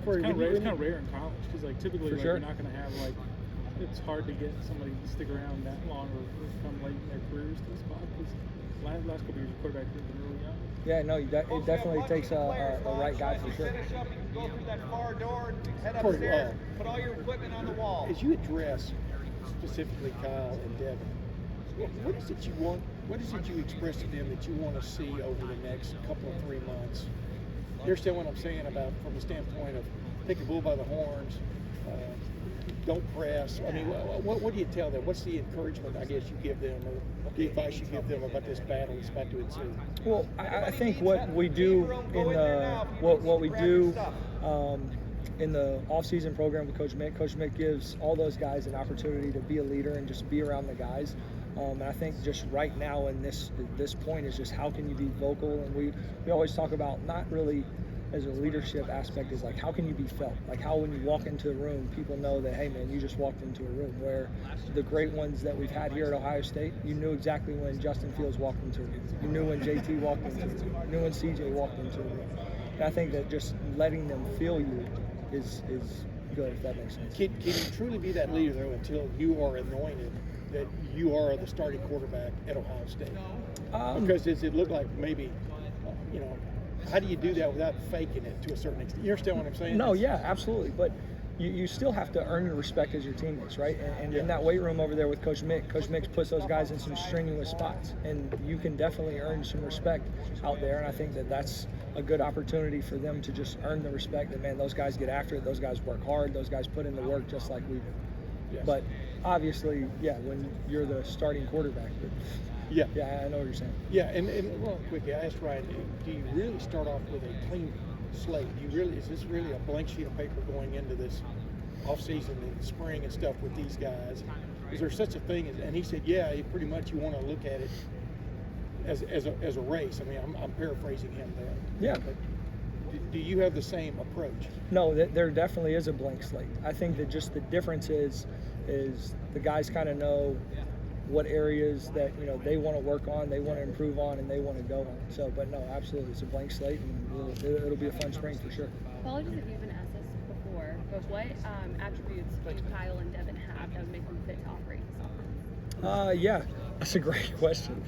where it's kind of rare in college because like typically like, you're not going to have like it's hard to get somebody to stick around that long or come late in their careers to the spot because last couple years quarterbacks have been really young. Yeah, no, it definitely takes a right guy for sure. Finish up, go through that far door, head upstairs, put all your equipment on the wall. As you address specifically Kyle and Devin, what is it you want? What is it you express to them that you want to see over the next couple of 3 months? You understand what I'm saying about from the standpoint of take the bull by the horns, don't press. I mean, what do you tell them? What's the encouragement I guess you give them, or the advice you give them about this battle that's about to ensue? Well, I think what we do in what we do in the off-season program with Coach Mick gives all those guys an opportunity to be a leader and just be around the guys. And I think just right now in this point is just how can you be vocal, and we always talk about not really as a leadership aspect is like how can you be felt, like how when you walk into a room people know that hey man you just walked into a room, where the great ones that we've had here at Ohio State, you knew exactly when Justin Fields walked into a room, you knew when JT walked into a room, you knew when CJ walked into a room. And I think that just letting them feel you is good, if that makes sense. Can you truly be that leader though until you are anointed that you are the starting quarterback at Ohio State? Because does it look like maybe how do you do that without faking it to a certain extent? You understand what I'm saying? No, yeah, absolutely. But you still have to earn your respect as your teammates, right? And in that weight room over there with Coach Mick puts those guys in some strenuous spots. And you can definitely earn some respect out there. And I think that that's a good opportunity for them to just earn the respect that, man, those guys get after it. Those guys work hard. Those guys put in the work just like we do. Yes. But obviously, yeah, when you're the starting quarterback, yeah, I know what you're saying. Yeah, and real quickly, I asked Ryan, do you really start off with a clean slate? Is this really a blank sheet of paper going into this off-season and spring and stuff with these guys? Is there such a thing? And he said, yeah, pretty much you want to look at it as a race. I mean, I'm paraphrasing him there. Yeah. But do you have the same approach? No, there definitely is a blank slate. I think that just the difference is the guys kind of know what areas that they want to work on, they want to improve on, and they want to go on. So, but no, absolutely, it's a blank slate, and it'll be a fun spring for sure. Apologies if you've been asked this before, but what attributes do Kyle and Devin have that would make them fit to operate this offense? Yeah, that's a great question.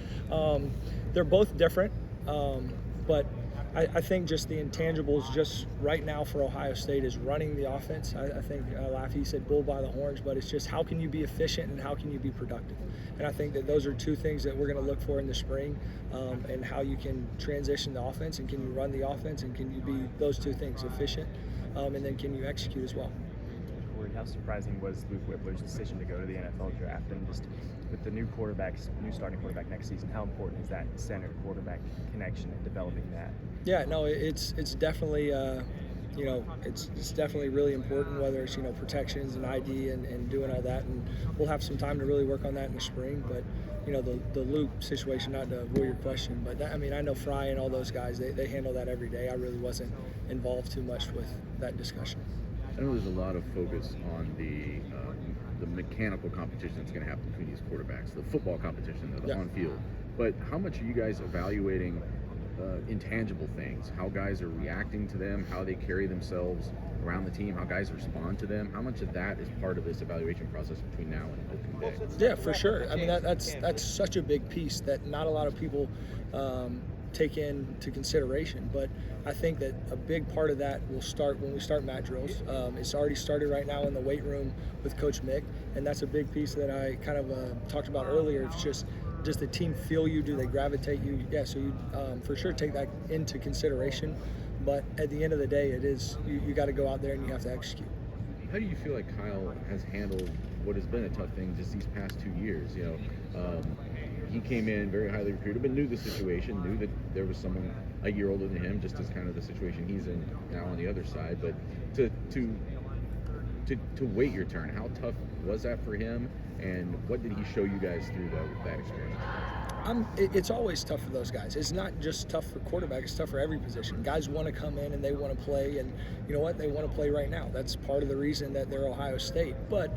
They're both different, but I think just the intangibles just right now for Ohio State is running the offense. I think Laffy said bull by the horns, but it's just how can you be efficient and how can you be productive. And I think that those are two things that we're going to look for in the spring, and how you can transition the offense and can you run the offense and can you be those two things, efficient, and then can you execute as well. How surprising was Luke Whippler's decision to go to the NFL draft, and just with the new starting quarterback next season, how important is that center quarterback connection and developing that? Yeah, no, it's definitely it's definitely really important, whether it's protections and ID and doing all that, and we'll have some time to really work on that in the spring. But the Luke situation, not to avoid your question, but that, I mean I know Fry and all those guys, they handle that every day. I really wasn't involved too much with that discussion. I know there's a lot of focus on the mechanical competition that's going to happen between these quarterbacks, the football competition, the on-field. But how much are you guys evaluating intangible things, how guys are reacting to them, how they carry themselves around the team, how guys respond to them? How much of that is part of this evaluation process between now and opening day? Yeah, for sure. I mean, that's such a big piece that not a lot of people take into consideration, but I think that a big part of that will start when we start mat drills. It's already started right now in the weight room with Coach Mick, and that's a big piece that I kind of talked about earlier. It's just, does the team feel you? Do they gravitate you? Yeah, so you for sure take that into consideration, but at the end of the day, it is you got to go out there and you have to execute. How do you feel like Kyle has handled what has been a tough thing just these past 2 years? He came in very highly recruited, but knew the situation, knew that there was someone a year older than him, just as kind of the situation he's in now on the other side. But to wait your turn, how tough was that for him, and what did he show you guys through that experience? It's always tough for those guys. It's not just tough for quarterback, it's tough for every position. Guys want to come in and they want to play, and you know what? They want to play right now. That's part of the reason that they're Ohio State. But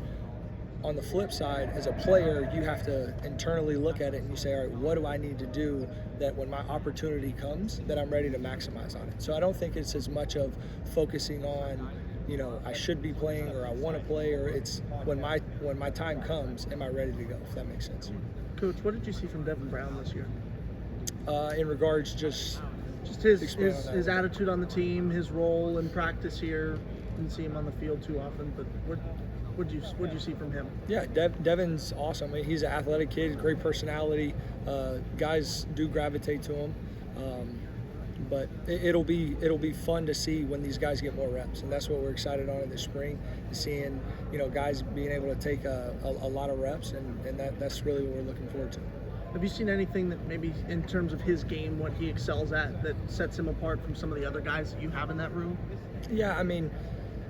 on the flip side, as a player, you have to internally look at it and you say, all right, what do I need to do that when my opportunity comes, that I'm ready to maximize on it? So I don't think it's as much of focusing on I should be playing or I want to play, or it's when my time comes, am I ready to go, if that makes sense. Coach, what did you see from Devin Brown this year? In regards just his attitude on the team, his role in practice here. Didn't see him on the field too often, but what'd you see from him? Yeah, Devin's awesome. I mean, he's an athletic kid, great personality. Guys do gravitate to him, but it'll be fun to see when these guys get more reps, and that's what we're excited on in the spring. Seeing guys being able to take a lot of reps, and that's really what we're looking forward to. Have you seen anything that maybe in terms of his game, what he excels at, that sets him apart from some of the other guys that you have in that room? Yeah, I mean,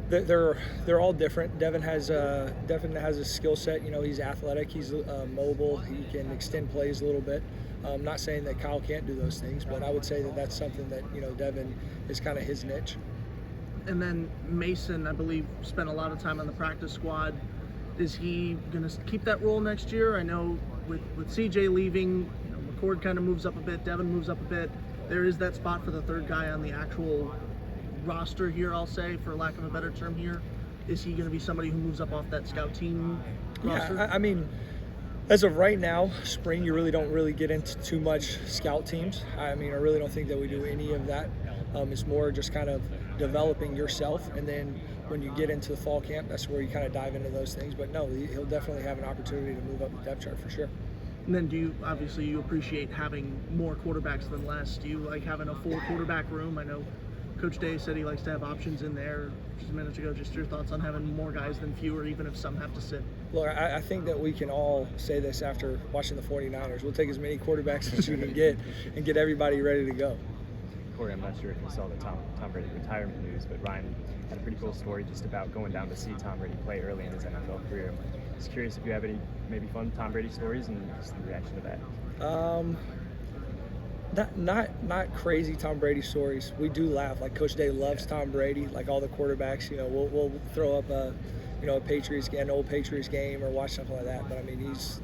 they're all different. Devin has a skill set. He's athletic. He's mobile. He can extend plays a little bit. I'm not saying that Kyle can't do those things, but I would say that that's something that Devin is kind of his niche. And then Mason, I believe, spent a lot of time on the practice squad. Is he going to keep that role next year? I know with CJ leaving, McCord kind of moves up a bit. Devin moves up a bit. There is that spot for the third guy on the actual roster here, I'll say, for lack of a better term here. Is he going to be somebody who moves up off that scout team roster? Yeah, I mean, as of right now, spring, you really don't get into too much scout teams. I mean, I really don't think that we do any of that. It's more just kind of developing yourself, and then when you get into the fall camp, that's where you kind of dive into those things. But no, he'll definitely have an opportunity to move up the depth chart for sure. And then you appreciate having more quarterbacks than less? Do you like having a full quarterback room? I know Coach Day said he likes to have options in there just a minute ago. Just your thoughts on having more guys than fewer, even if some have to sit? Look, I think that we can all say this after watching the 49ers. We'll take as many quarterbacks as you can get and get everybody ready to go. Corey, I'm not sure if you saw the Tom Brady retirement news, but Ryan had a pretty cool story just about going down to see Tom Brady play early in his NFL career. I'm just curious if you have any maybe fun Tom Brady stories and just the reaction to that. Not crazy Tom Brady stories. We do laugh. Like Coach Day loves Tom Brady. Like all the quarterbacks, we'll throw up a Patriots game, an old Patriots game, or watch something like that. But I mean, he's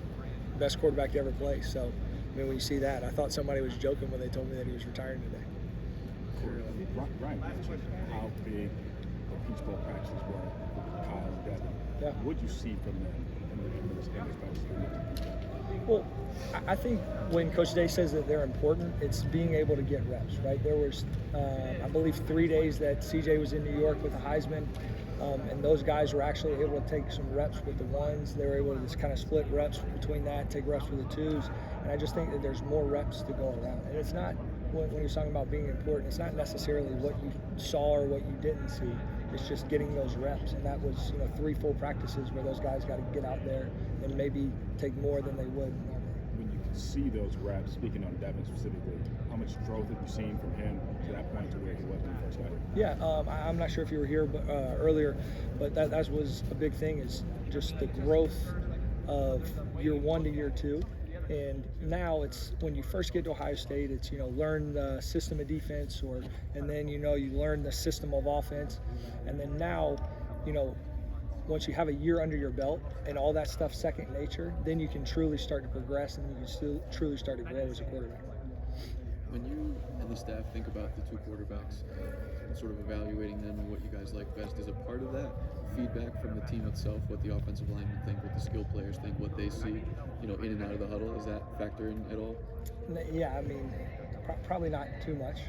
the best quarterback to ever play. So I mean, when you see that, I thought somebody was joking when they told me that he was retiring today. Ryan mentioned how big the Peach Bowl practices were with Kyle and Devin. Yeah. What did you see from them in this practice? Well, I think when Coach Day says that they're important, it's being able to get reps, right? There was, I believe, 3 days that CJ was in New York with the Heisman, and those guys were actually able to take some reps with the ones. They were able to just kind of split reps between that, take reps with the twos, and I just think that there's more reps to go around. And it's not, when you're talking about being important, it's not necessarily what you saw or what you didn't see. It's just getting those reps, and that was 3 full practices where those guys got to get out there and maybe take more than they would normally. When you can see those reps, speaking on Devin specifically, how much growth have you seen from him to that point to where he was when he first got here? Yeah, I'm not sure if you were here earlier, but that was a big thing, is just the growth of year 1 to year 2. And now it's, when you first get to Ohio State, it's, learn the system of defense, and then, you learn the system of offense. And then now, once you have a year under your belt and all that stuff second nature, then you can truly start to progress, and you can still truly start to grow as a quarterback. When you and the staff think about the 2 quarterbacks and sort of evaluating them and what you guys like best, is a part of that feedback from the team itself, what the offensive linemen think, what the skill players think, what they see, in and out of the huddle? Is that factor in at all? Yeah, I mean, probably not too much.